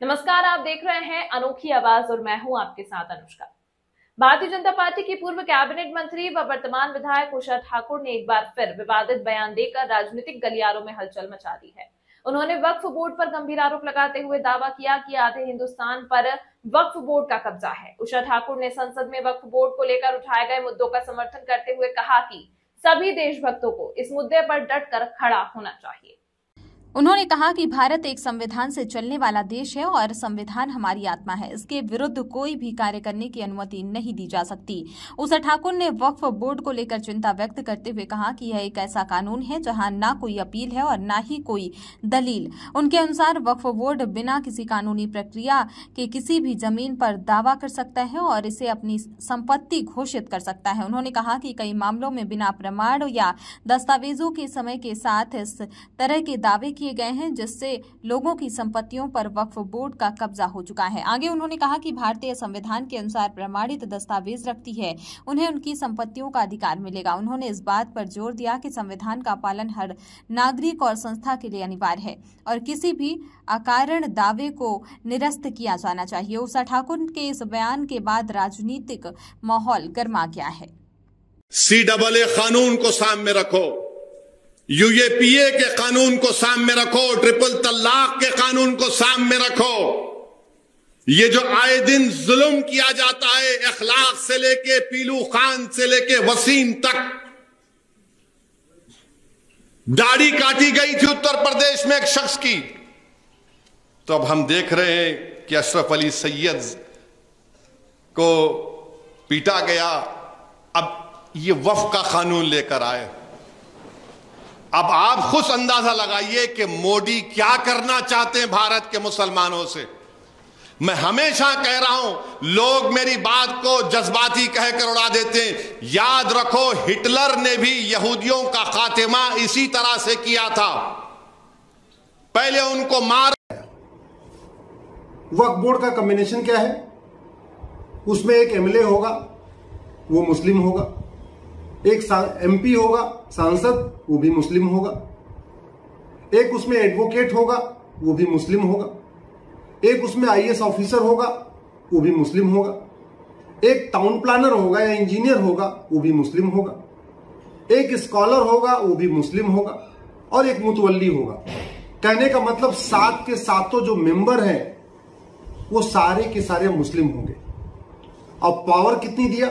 नमस्कार, आप देख रहे हैं अनोखी आवाज और मैं हूं आपके साथ अनुष्का। भारतीय जनता पार्टी की पूर्व कैबिनेट मंत्री व वर्तमान विधायक उषा ठाकुर ने एक बार फिर विवादित बयान देकर राजनीतिक गलियारों में हलचल मचा दी है। उन्होंने वक्फ बोर्ड पर गंभीर आरोप लगाते हुए दावा किया कि आधे हिंदुस्तान पर वक्फ बोर्ड का कब्जा है। उषा ठाकुर ने संसद में वक्फ बोर्ड को लेकर उठाए गए मुद्दों का समर्थन करते हुए कहा कि सभी देशभक्तों को इस मुद्दे पर डटकर खड़ा होना चाहिए। उन्होंने कहा कि भारत एक संविधान से चलने वाला देश है और संविधान हमारी आत्मा है। इसके विरुद्ध कोई भी कार्य करने की अनुमति नहीं दी जा सकती। उषा ठाकुर ने वक्फ बोर्ड को लेकर चिंता व्यक्त करते हुए कहा कि यह एक ऐसा कानून है जहां ना कोई अपील है और ना ही कोई दलील। उनके अनुसार वक्फ बोर्ड बिना किसी कानूनी प्रक्रिया के किसी भी जमीन पर दावा कर सकता है और इसे अपनी संपत्ति घोषित कर सकता है। उन्होंने कहा कि कई मामलों में बिना प्रमाण या दस्तावेजों के समय के साथ इस तरह के दावे किए गए हैं जिससे लोगों की संपत्तियों पर वक्फ बोर्ड का कब्जा हो चुका है। आगे उन्होंने कहा कि भारतीय संविधान के अनुसार प्रमाणित दस्तावेज रखती है उन्हें उनकी संपत्तियों का अधिकार मिलेगा। उन्होंने इस बात पर जोर दिया कि संविधान का पालन हर नागरिक और संस्था के लिए अनिवार्य है और किसी भी अकारण दावे को निरस्त किया जाना चाहिए। उषा ठाकुर के इस बयान के बाद राजनीतिक माहौल गर्मा गया है। CAA कानून को सामने रखो, UAPA के कानून को सामने रखो, ट्रिपल तलाक के कानून को सामने रखो। ये जो आए दिन जुल्म किया जाता है, अखलाक से लेके पीलू खान से लेके वसीम तक, दाढ़ी काटी गई थी उत्तर प्रदेश में एक शख्स की, तो अब हम देख रहे हैं कि अशरफ अली सैयद को पीटा गया। अब ये वक्फ का कानून लेकर आए। अब आप खुद अंदाजा लगाइए कि मोदी क्या करना चाहते हैं भारत के मुसलमानों से। मैं हमेशा कह रहा हूं, लोग मेरी बात को जज्बाती कहकर उड़ा देते हैं। याद रखो, हिटलर ने भी यहूदियों का खात्मा इसी तरह से किया था, पहले उनको मार। वक्फ बोर्ड का कॉम्बिनेशन क्या है? उसमें एक MLA होगा, वो मुस्लिम होगा, एक MP होगा सांसद, वो भी मुस्लिम होगा, एक उसमें एडवोकेट होगा, वो भी मुस्लिम होगा, एक उसमें IAS ऑफिसर होगा, वो भी मुस्लिम होगा, एक टाउन प्लानर होगा या इंजीनियर होगा, वो भी मुस्लिम होगा, एक स्कॉलर होगा, वो भी मुस्लिम होगा, और एक मुतवल्ली होगा। कहने का मतलब 7 के 7 जो मेंबर हैं वो सारे के सारे मुस्लिम होंगे। अब पावर कितनी दिया?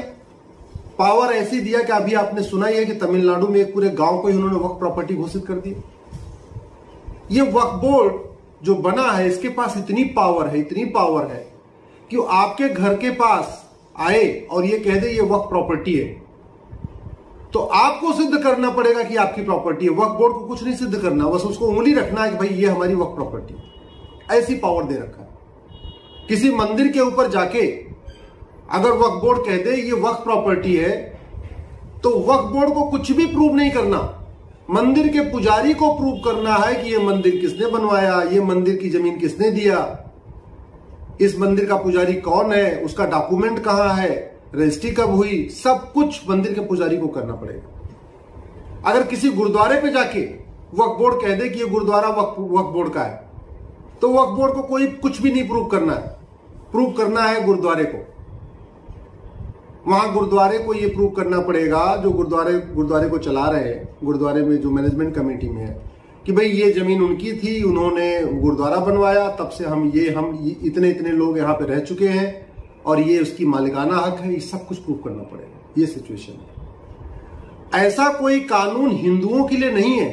पावर ऐसी दिया कि अभी आपने सुना ही है कि तमिलनाडु में एक पूरे गांव को ही उन्होंने वक्फ प्रॉपर्टी घोषित कर दी। ये वक्फ बोर्ड जो बना है, इसके पास इतनी पावर है कि वो आपके घर के पास आए और ये कह दे ये वक्फ प्रॉपर्टी है, तो आपको सिद्ध करना पड़ेगा कि आपकी प्रॉपर्टी है। वक्फ बोर्ड को कुछ नहीं सिद्ध करना, बस उसको उंगली रखना है कि भाई ये हमारी वक्फ प्रॉपर्टी है। ऐसी पावर दे रखा है। किसी मंदिर के ऊपर जाके अगर वक्फ बोर्ड कह दे ये वक्फ प्रॉपर्टी है, तो वक्फ बोर्ड को कुछ भी प्रूव नहीं करना, मंदिर के पुजारी को प्रूव करना है कि ये मंदिर किसने बनवाया, ये मंदिर की जमीन किसने दिया, इस मंदिर का पुजारी कौन है, उसका डॉक्यूमेंट कहां है, रजिस्ट्री कब हुई, सब कुछ मंदिर के पुजारी को करना पड़ेगा। अगर किसी गुरुद्वारे पे जाके वक्फ बोर्ड कह दे कि ये गुरुद्वारा वक्फ बोर्ड का है, तो वक्फ बोर्ड को कोई कुछ भी नहीं प्रूव करना है। प्रूव करना है गुरुद्वारे को, वहां गुरुद्वारे को ये प्रूव करना पड़ेगा, जो गुरुद्वारे को चला रहे हैं, गुरुद्वारे में जो मैनेजमेंट कमेटी में है, कि भाई ये जमीन उनकी थी, उन्होंने गुरुद्वारा बनवाया, तब से हम इतने लोग यहाँ पे रह चुके हैं और ये उसकी मालिकाना हक है। ये सब कुछ प्रूव करना पड़ेगा। ये सिचुएशन है। ऐसा कोई कानून हिंदुओं के लिए नहीं है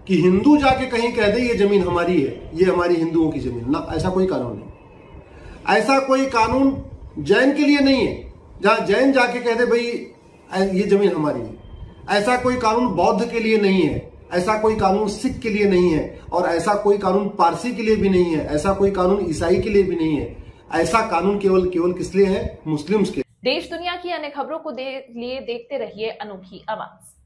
कि हिंदू जाके कहीं कह दे ये जमीन हमारी है, ये हमारी हिंदुओं की जमीन ना, ऐसा कोई कानून नहीं। ऐसा कोई कानून जैन के लिए नहीं है, जहां जैन जाके कह दे भाई ये जमीन हमारी है। ऐसा कोई कानून बौद्ध के लिए नहीं है, ऐसा कोई कानून सिख के लिए नहीं है, और ऐसा कोई कानून पारसी के लिए भी नहीं है, ऐसा कोई कानून ईसाई के लिए भी नहीं है। ऐसा कानून केवल किस लिए है? मुस्लिम्स के। देश दुनिया की अन्य खबरों को लिए देखते रहिए अनोखी आवाज।